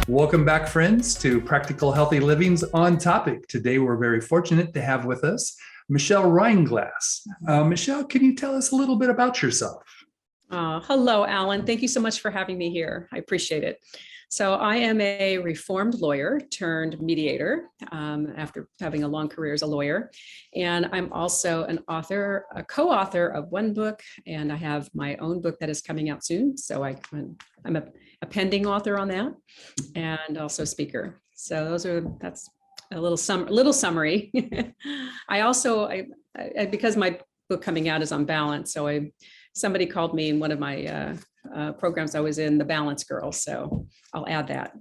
Welcome back, friends, to Practical Healthy Living's On Topic. Today, we're very fortunate to have with us Michelle Reinglass. Michelle, can you tell us a little bit about yourself? Hello, Alan. Thank you so much for having me here. I appreciate it. So I am a reformed lawyer turned mediator after having a long career as a lawyer. And I'm also an author, a co-author of one book, and I have my own book that is coming out soon. So I'm a pending author on that, and also a speaker. So that's a little summary. I also, because my book coming out is on balance, so somebody called me in one of my programs I was in, the Balance Girl. So I'll add that.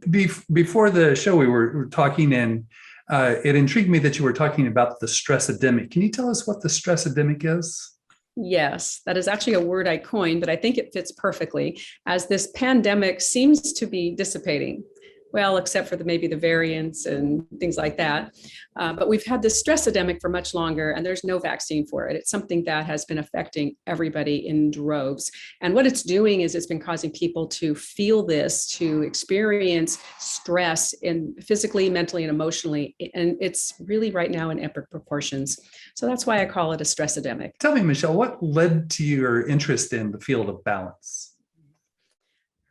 Before the show, we were talking, and it intrigued me that you were talking about the stress epidemic. Can you tell us what the stress epidemic is? Yes, that is actually a word I coined, but I think it fits perfectly as this pandemic seems to be dissipating. Well, except for maybe the variants and things like that. But we've had this stress epidemic for much longer, and there's no vaccine for it. It's something that has been affecting everybody in droves. And what it's doing is it's been causing people to feel this, to experience stress in physically, mentally, and emotionally. And it's really right now in epic proportions. So that's why I call it a stress epidemic. Tell me, Michelle, what led to your interest in the field of balance?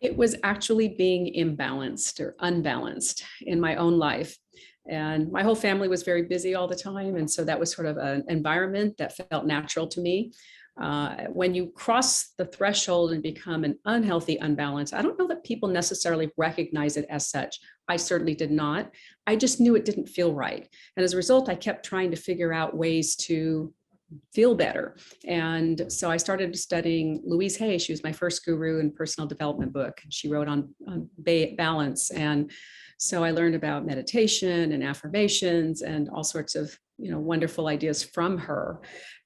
It was actually being imbalanced or unbalanced in my own life. And my whole family was very busy all the time. And so that was sort of an environment that felt natural to me. When you cross the threshold and become an unhealthy unbalance, I don't know that people necessarily recognize it as such. I certainly did not. I just knew it didn't feel right. And as a result, I kept trying to figure out ways to feel better. And so I started studying Louise Hay. She was my first guru in personal development book. She wrote on balance. And so I learned about meditation and affirmations and all sorts of, wonderful ideas from her,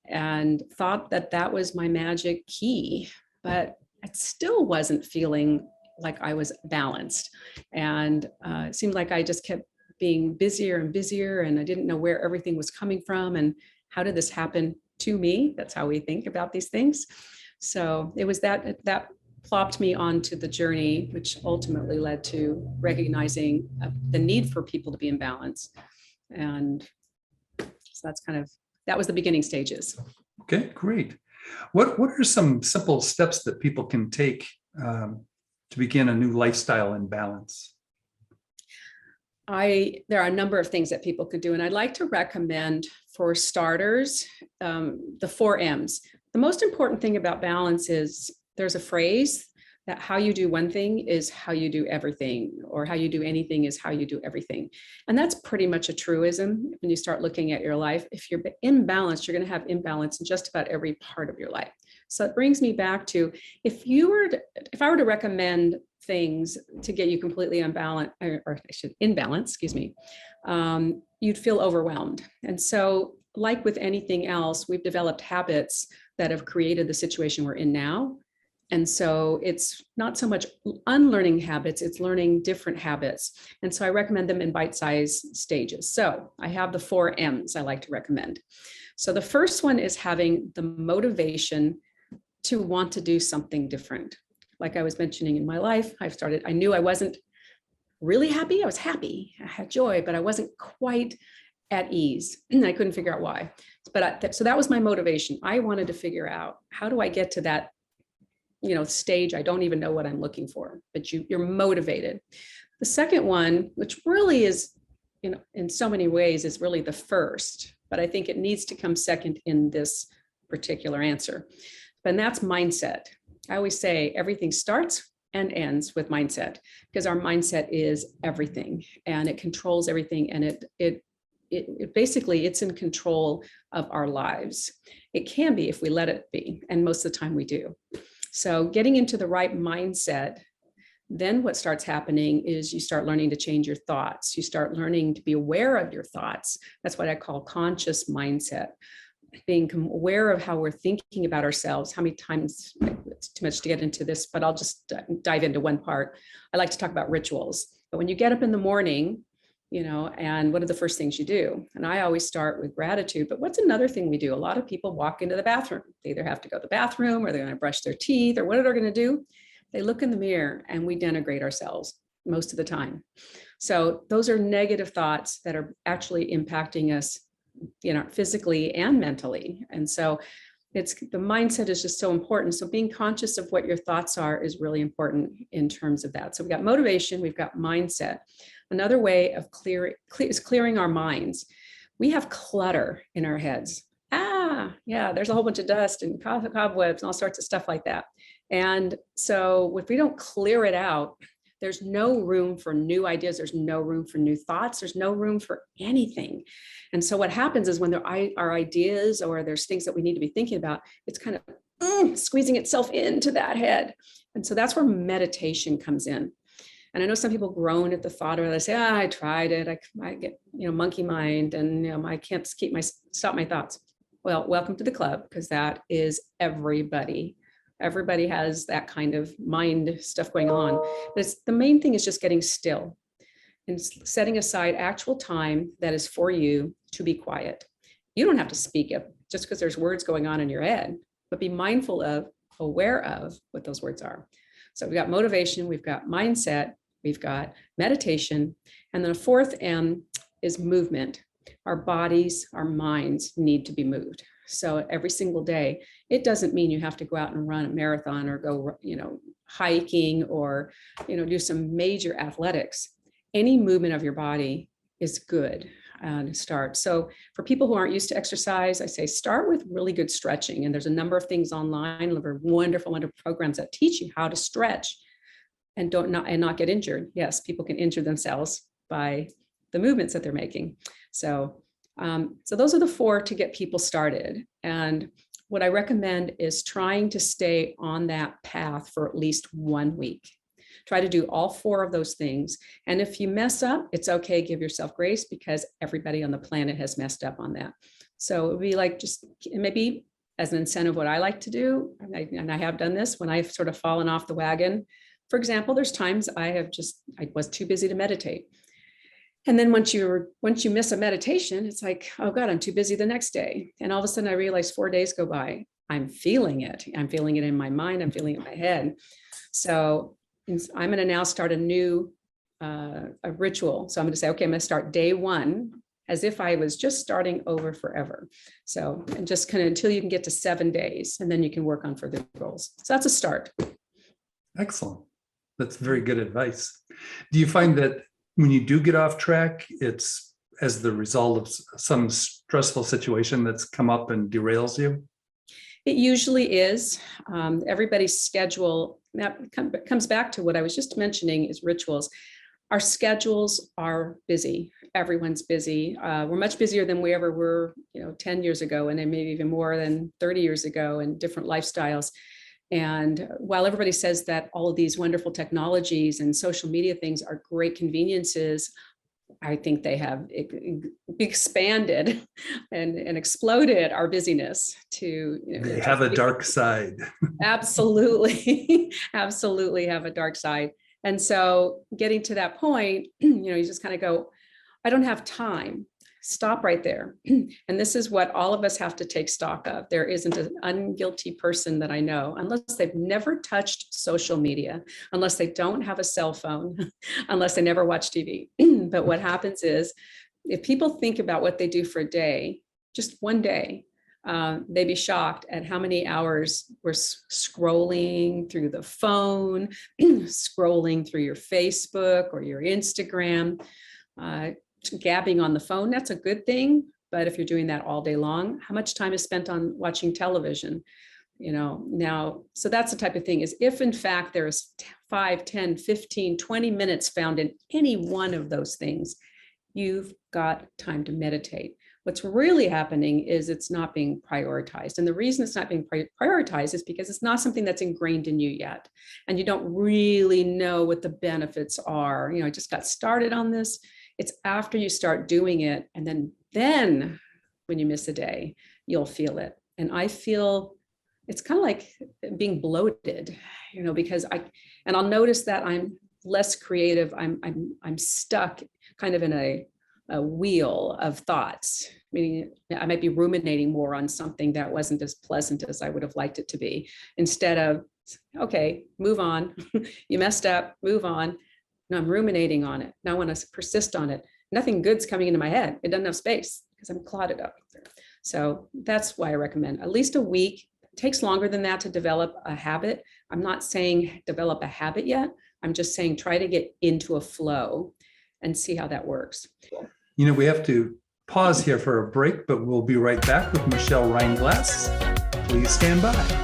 and thought that that was my magic key, but it still wasn't feeling like I was balanced. And it seemed like I just kept being busier and busier, and I didn't know where everything was coming from. And how did this happen to me? That's how we think about these things. So it was that plopped me onto the journey, which ultimately led to recognizing the need for people to be in balance. And so that was the beginning stages. Okay, great. What are some simple steps that people can take to begin a new lifestyle in balance? There are a number of things that people could do, and I'd like to recommend, for starters, the 4 M's. The most important thing about balance is there's a phrase that how you do one thing is how you do everything, or how you do anything is how you do everything. And that's pretty much a truism when you start looking at your life. If you're imbalanced, you're going to have imbalance in just about every part of your life. So it brings me back to, if I were to recommend things to get you completely unbalanced, in balance, you'd feel overwhelmed. And so, like with anything else, we've developed habits that have created the situation we're in now. And so it's not so much unlearning habits, it's learning different habits. And so I recommend them in bite-sized stages. So I have the 4 M's I like to recommend. So the first one is having the motivation to want to do something different. Like I was mentioning in my life, I knew I wasn't really happy. I was happy, I had joy, but I wasn't quite at ease. And I couldn't figure out why. So that was my motivation. I wanted to figure out, how do I get to that stage? I don't even know what I'm looking for, but you're motivated. The second one, which really is, in so many ways is really the first, but I think it needs to come second in this particular answer. And that's mindset. I always say everything starts and ends with mindset, because our mindset is everything, and it controls everything. And it basically, it's in control of our lives. It can be if we let it be. And most of the time we do. So getting into the right mindset, then what starts happening is you start learning to change your thoughts. You start learning to be aware of your thoughts. That's what I call conscious mindset. Being aware of how we're thinking about ourselves. How many times, it's too much to get into this, but I'll just dive into one part. I like to talk about rituals. But when you get up in the morning, and what are the first things you do? And I always start with gratitude. But what's another thing we do? A lot of people walk into the bathroom. They either have to go to the bathroom, or they're going to brush their teeth, or what are they going to do? They look in the mirror and we denigrate ourselves. most of the time. So those are negative thoughts that are actually impacting us, physically and mentally. And so it's the mindset is just so important. So being conscious of what your thoughts are is really important in terms of that. So we've got motivation, we've got mindset. Another way of clearing our minds. We have clutter in our heads. Yeah, there's a whole bunch of dust and cobwebs and all sorts of stuff like that. And so if we don't clear it out, there's no room for new ideas. There's no room for new thoughts. There's no room for anything. And so what happens is when there are ideas or there's things that we need to be thinking about, it's kind of squeezing itself into that head. And so that's where meditation comes in. And I know some people groan at the thought of it. They say, I tried it. I get, monkey mind and, I can't stop my thoughts. Well, welcome to the club, because that is everybody. Everybody has that kind of mind stuff going on. But the main thing is just getting still and setting aside actual time that is for you to be quiet. You don't have to speak it just because there's words going on in your head, but be mindful of, aware of what those words are. So we've got motivation, we've got mindset, we've got meditation, and then a fourth M is movement. Our bodies, our minds need to be moved. So every single day, it doesn't mean you have to go out and run a marathon or go, hiking or, do some major athletics. Any movement of your body is good to start. So for people who aren't used to exercise, I say start with really good stretching. And there's a number of things online, wonderful programs that teach you how to stretch and not get injured. Yes, people can injure themselves by the movements that they're making. So those are the four to get people started. And what I recommend is trying to stay on that path for at least 1 week. Try to do all four of those things. And if you mess up, it's okay. Give yourself grace, because everybody on the planet has messed up on that. So it would be like, just maybe as an incentive, what I like to do, and I have done this when I've sort of fallen off the wagon. For example, there's times I was too busy to meditate. And then once you miss a meditation, it's like, oh God, I'm too busy the next day. And all of a sudden I realize 4 days go by. I'm feeling it. I'm feeling it in my mind. I'm feeling it in my head. So I'm going to now start a new a ritual. So I'm going to say, okay, I'm going to start day 1 as if I was just starting over forever. So, and just kind of until you can get to 7 days, and then you can work on further goals. So that's a start. Excellent. That's very good advice. Do you find that when you do get off track, it's as the result of some stressful situation that's come up and derails you? It usually is. Everybody's schedule, that comes back to what I was just mentioning, is rituals. Our schedules are busy. Everyone's busy. We're much busier than we ever were, 10 years ago, and then maybe even more than 30 years ago, in different lifestyles. And while everybody says that all of these wonderful technologies and social media things are great conveniences, I think they have expanded and exploded our busyness to. They have a dark side. Absolutely, absolutely have a dark side. And so getting to that point, you just kind of go, I don't have time. Stop right there. And this is what all of us have to take stock of. There isn't an unguilty person that I know, unless they've never touched social media, unless they don't have a cell phone, unless they never watch TV. But what happens is, if people think about what they do for a day, just one day, they'd be shocked at how many hours we're scrolling through the phone, scrolling through your Facebook or your Instagram, gabbing on the phone. That's a good thing. But if you're doing that all day long, how much time is spent on watching television? Now, so that's the type of thing, is if in fact there is 5, 10, 15, 20 minutes found in any one of those things, you've got time to meditate. What's really happening is it's not being prioritized. And the reason it's not being prioritized is because it's not something that's ingrained in you yet. And you don't really know what the benefits are. I just got started on this. It's after you start doing it, and then when you miss a day, you'll feel it. And I feel it's kind of like being bloated, because I'll notice that I'm less creative. I'm stuck kind of in a wheel of thoughts, meaning I might be ruminating more on something that wasn't as pleasant as I would have liked it to be, instead of, okay, move on. You messed up, move on. No, I'm ruminating on it. Now I want to persist on it. Nothing good's coming into my head. It doesn't have space because I'm clouded up there. So that's why I recommend at least a week. It takes longer than that to develop a habit. I'm not saying develop a habit yet. I'm just saying try to get into a flow and see how that works. We have to pause here for a break, but we'll be right back with Michelle Reinglass. Please stand by.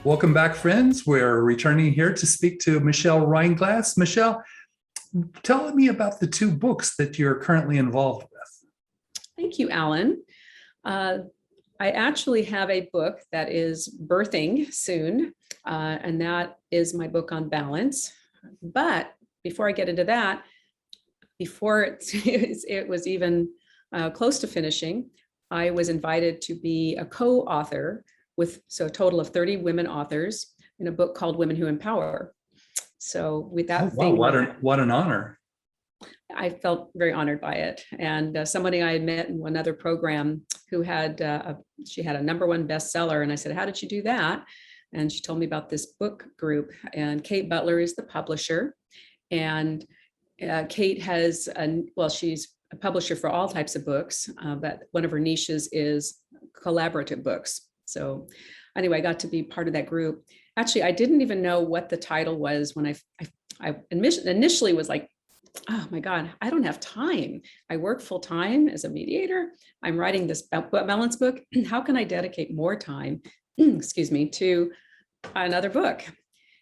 Welcome back, friends. We're returning here to speak to Michelle Reinglass. Michelle, tell me about the 2 books that you're currently involved with. Thank you, Alan. I actually have a book that is birthing soon, and that is my book on balance. But before I get into that, before it was even close to finishing, I was invited to be a co-author with a total of 30 women authors in a book called Women Who Empower. So with that, what an honor. I felt very honored by it. And somebody I had met in another program who had, she had a #1 bestseller. And I said, how did you do that? And she told me about this book group, and Kate Butler is the publisher. And Kate has, she's a publisher for all types of books, but one of her niches is collaborative books. So anyway, I got to be part of that group. Actually, I didn't even know what the title was when I initially was like, oh my God, I don't have time. I work full time as a mediator. I'm writing this balance book. How can I dedicate more time, excuse me, to another book?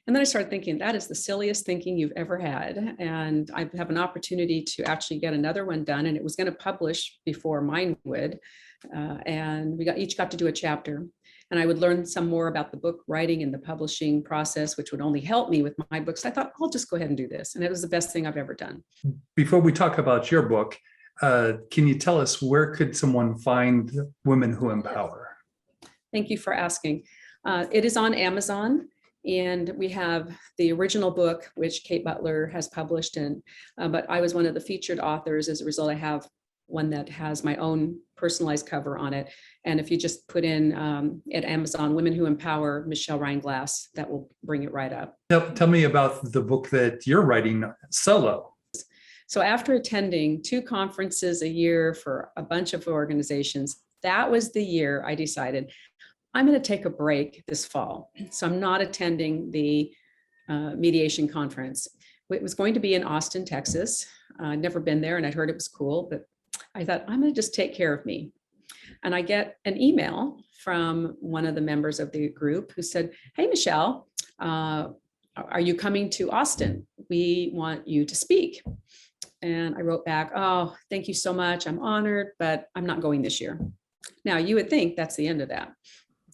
And then I started thinking, that is the silliest thinking you've ever had. And I have an opportunity to actually get another one done. And it was going to publish before mine would. And we each got to do a chapter. And I would learn some more about the book writing and the publishing process, which would only help me with my books. I thought, I'll just go ahead and do this. And it was the best thing I've ever done. Before we talk about your book, can you tell us where could someone find Women Who Empower? Thank you for asking. It is on Amazon. And we have the original book, which Kate Butler has published in, but I was one of the featured authors. As a result, I have one that has my own personalized cover on it. And if you just put in at Amazon, Women Who Empower, Michelle Reinglass, that will bring it right up. Tell me about the book that you're writing solo. So after attending 2 conferences a year for a bunch of organizations, that was the year I decided I'm going to take a break this fall. So I'm not attending the mediation conference. It was going to be in Austin, Texas. I'd never been there and I'd heard it was cool, but I thought I'm going to just take care of me. And I get an email from one of the members of the group who said, hey, Michelle, are you coming to Austin? We want you to speak. And I wrote back, oh, thank you so much. I'm honored, but I'm not going this year. Now you would think that's the end of that.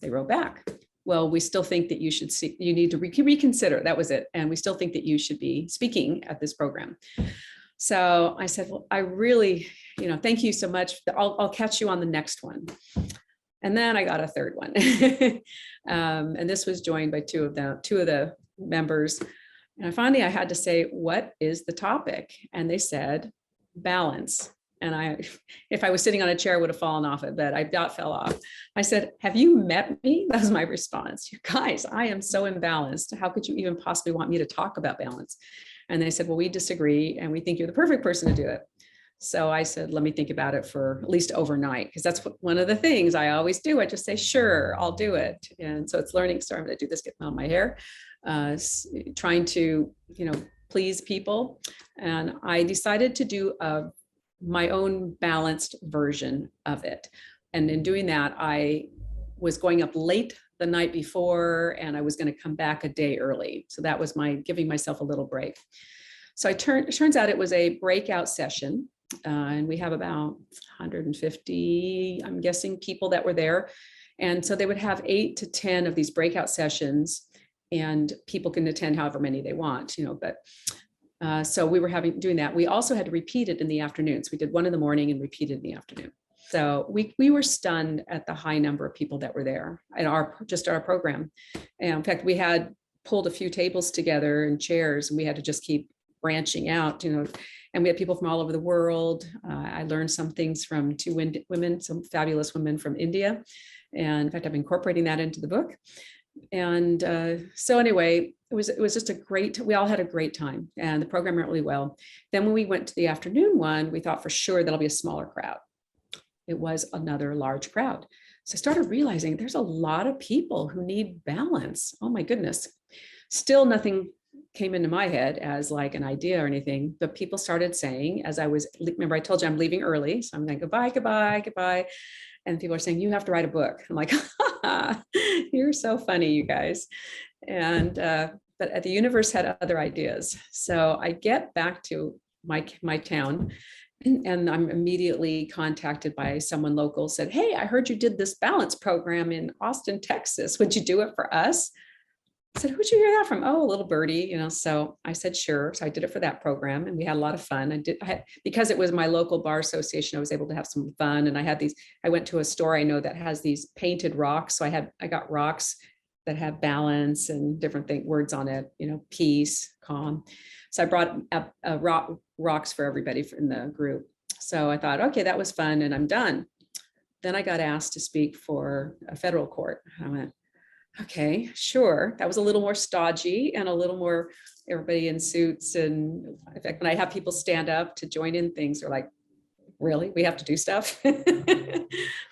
They wrote back, well, we still think that you should see, you need to reconsider. That was it. And we still think that you should be speaking at this program. So I said, well, I really, thank you so much. I'll catch you on the next one. And then I got a third one. And this was joined by two of the members. And finally, I had to say, what is the topic? And they said, balance. And if I was sitting on a chair, I would have fallen off it, but I about fell off. I said, have you met me? That was my response. You guys, I am so imbalanced. How could you even possibly want me to talk about balance? And they said, well, we disagree and we think you're the perfect person to do it. So I said, let me think about it for at least overnight, because that's one of the things I always do. I just say, sure, I'll do it. And so it's learning. So I'm going to do this, get out my hair, trying to, please people. And I decided to do my own balanced version of it. And in doing that, I was going up late the night before, and I was going to come back a day early. So that was my giving myself a little break. So it turns out it was a breakout session. And we have about 150, I'm guessing, people that were there. And so they would have 8 to 10 of these breakout sessions, and people can attend however many they want, but So we were doing that. We also had to repeat it in the afternoons. We did one in the morning and repeated in the afternoon. So we were stunned at the high number of people that were there at our program. And in fact, we had pulled a few tables together and chairs, and we had to just keep branching out, and we had people from all over the world. I learned some things from two women, some fabulous women from India. And in fact, I'm incorporating that into the book. And so anyway, it was just we all had a great time, and the program went really well. Then when we went to the afternoon one, we thought for sure that'll be a smaller crowd. It was another large crowd. So I started realizing there's a lot of people who need balance. Oh my goodness. Still nothing came into my head as like an idea or anything, but people started saying, remember I told you I'm leaving early. So I'm like, goodbye, goodbye, goodbye. And people are saying, you have to write a book. I'm like, you're so funny, you guys. And, but the universe had other ideas. So I get back to my town, and I'm immediately contacted by someone local, said, hey, I heard you did this balance program in Austin, Texas. Would you do it for us? I said, who'd you hear that from? Oh, a little birdie, so I said, sure. So I did it for that program, and we had a lot of fun. Because it was my local bar association, I was able to have some fun. And I went to a store I know that has these painted rocks. So I got rocks that have balance and different words on it, peace, calm. So I brought up rocks for everybody in the group. So I thought, okay, that was fun, and I'm done. Then I got asked to speak for a federal court. I went, okay, sure. That was a little more stodgy and a little more everybody in suits. And in fact, when I have people stand up to join in things, they're like, really? We have to do stuff?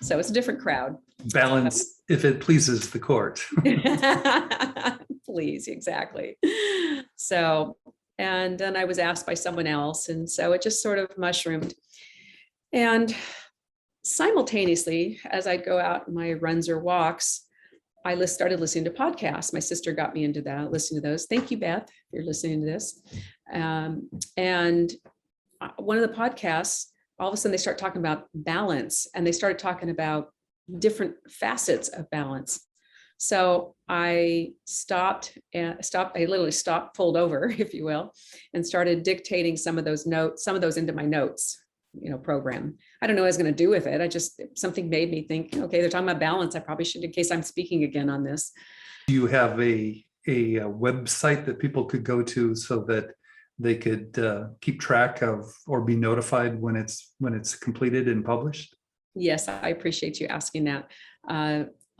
So it's a different crowd. Balance if it pleases the court. Please, exactly. So, and then I was asked by someone else. And so it just sort of mushroomed. And simultaneously, as I'd go out on my runs or walks, I started listening to podcasts. My sister got me into that, listening to those. Thank you, Beth, if you're listening to this. And one of the podcasts, all of a sudden they start talking about balance, and they started talking about different facets of balance. So I literally stopped, pulled over, if you will, and started dictating some of those into my notes, program. I don't know what I was going to do with it. Something made me think, okay, they're talking about balance. I probably should, in case I'm speaking again on this. Do you have a website that people could go to so that they could keep track of or be notified when it's completed and published? Yes, I appreciate you asking that.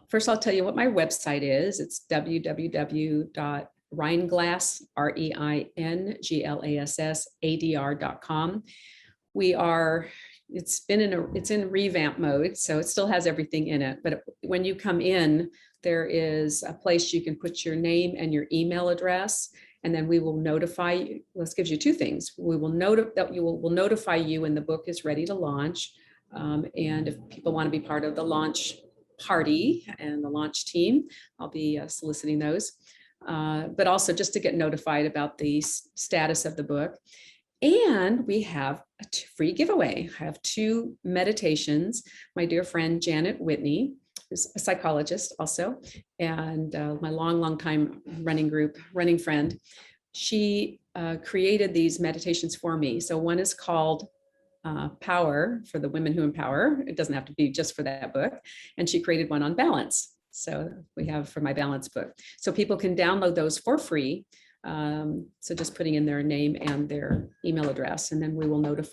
First, I'll tell you what my website is. It's www.reinglass, REINGLASS, it's in revamp mode, so it still has everything in it. But when you come in, there is a place you can put your name and your email address, and then we will notify you. This gives you two things. We'll notify you when the book is ready to launch. And if people want to be part of the launch party and the launch team, I'll be soliciting those. But also just to get notified about the status of the book. And we have a free giveaway. I have 2 meditations. My dear friend, Janet Whitney, who's a psychologist also, and my long time running friend, she created these meditations for me. So one is called Power, for the women who empower. It doesn't have to be just for that book. And she created one on balance. So we have for my balance book. So people can download those for free. So just putting in their name and their email address, and then we will put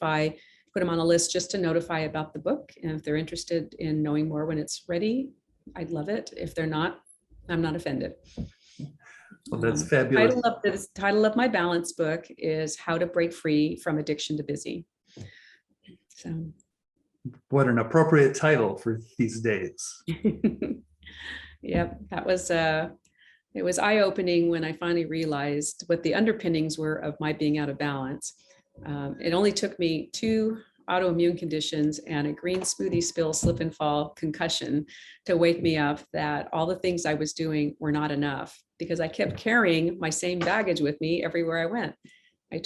them on a list just to notify about the book. And if they're interested in knowing more when it's ready, I'd love it. If they're not, I'm not offended. Well, that's fabulous. The title of my balance book is How to Break Free from Addiction to Busy. So, what an appropriate title for these days. Yep, it was eye-opening when I finally realized what the underpinnings were of my being out of balance. It only took me 2 autoimmune conditions and a green smoothie spill, slip and fall, concussion to wake me up that all the things I was doing were not enough, because I kept carrying my same baggage with me everywhere I went. I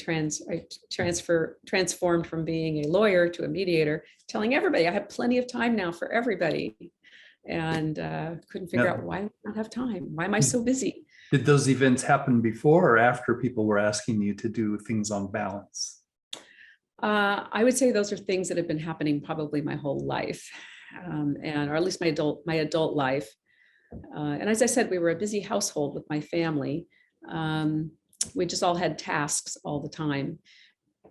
transformed from being a lawyer to a mediator, telling everybody I have plenty of time now for everybody. And couldn't figure out why I don't have time. Why am I so busy? Did those events happen before or after people were asking you to do things on balance? I would say those are things that have been happening probably my whole life, and or at least my adult life. And as I said, we were a busy household with my family. We just all had tasks all the time.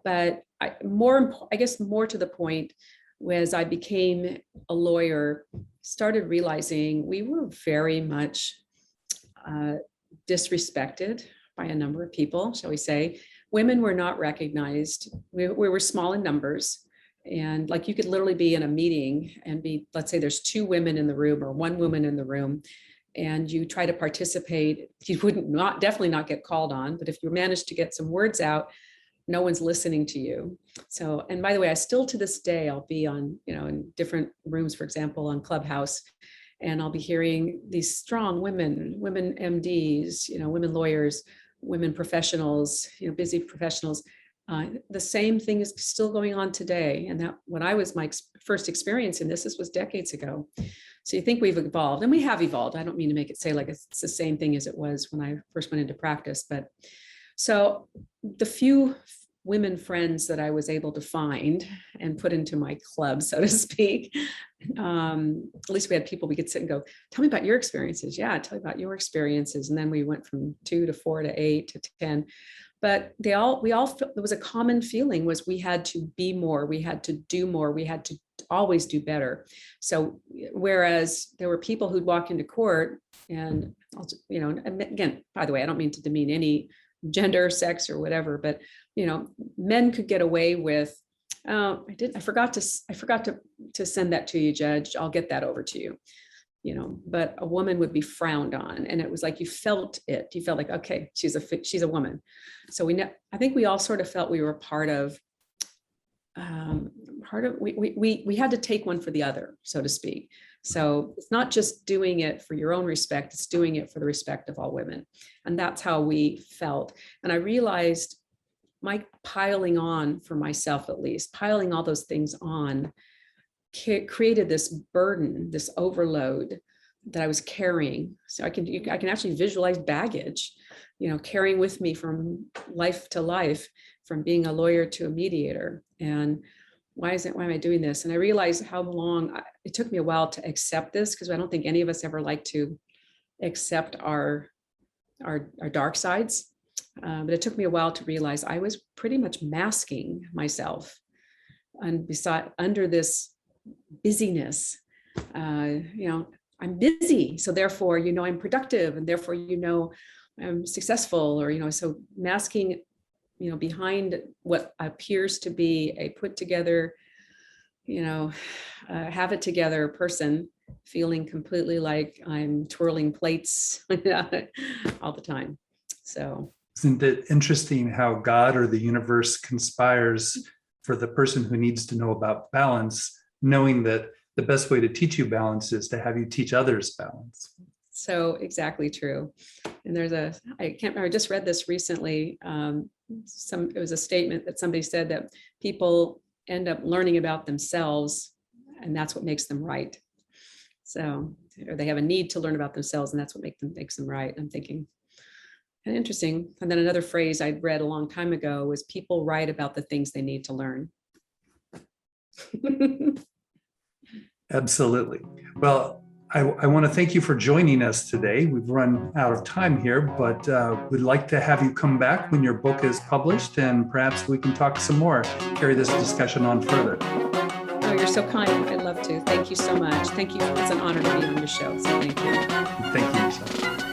But I guess more to the point, was I became a lawyer, started realizing we were very much disrespected by a number of people, shall we say. Women were not recognized. We were small in numbers. And like you could literally be in a meeting and let's say there's 2 women in the room or 1 woman in the room, and you try to participate, you definitely not get called on, but if you manage to get some words out, no one's listening to you. So, and by the way, I still to this day, I'll be on, in different rooms, for example, on Clubhouse, and I'll be hearing these strong women MDs, women lawyers, women professionals, busy professionals. The same thing is still going on today. And that when I was my first experience in this was decades ago. So you think we've evolved, and we have evolved. I don't mean to make it say like it's the same thing as it was when I first went into practice, but so the few women friends that I was able to find and put into my club, so to speak, at least we had people we could sit and go, tell me about your experiences. Yeah, tell me about your experiences. And then we went from 2 to 4 to 8 to 10. But we all there was a common feeling was we had to be more, we had to do more, we had to always do better. So whereas there were people who'd walk into court and, again, by the way, I don't mean to demean any gender, sex, or whatever, but men could get away with, oh, I forgot to send that to you, Judge. I'll get that over to you. But a woman would be frowned on, and it was like you felt it. You felt like, okay, she's a woman. So I think we all sort of felt we were part of. We had to take one for the other, so to speak. So it's not just doing it for your own respect; it's doing it for the respect of all women, and that's how we felt. And I realized my piling on for myself, at least piling all those things on, created this burden, this overload that I was carrying. So I can actually visualize baggage, carrying with me from life to life, from being a lawyer to a mediator. And why am I doing this? And I realized how long it took me a while to accept this, because I don't think any of us ever like to accept our dark sides. But it took me a while to realize I was pretty much masking myself, and under this busyness, I'm busy, so therefore I'm productive, and therefore I'm successful, or so masking behind what appears to be a put together, have it together person, feeling completely like I'm twirling plates all the time. So isn't it interesting how God or the universe conspires for the person who needs to know about balance, knowing that the best way to teach you balance is to have you teach others balance? So exactly true. And I can't remember, I just read this recently. It was a statement that somebody said that people end up learning about themselves, and that's what makes them right. So, or they have a need to learn about themselves, and that's what makes them right. I'm thinking, interesting. And then another phrase I'd read a long time ago was, people write about the things they need to learn. Absolutely. Well, I want to thank you for joining us today. We've run out of time here, but we'd like to have you come back when your book is published, and perhaps we can talk some more, carry this discussion on further. Oh, you're so kind. I'd love to. Thank you so much. Thank you. It's an honor to be on your show. So thank you. Thank you, Michelle.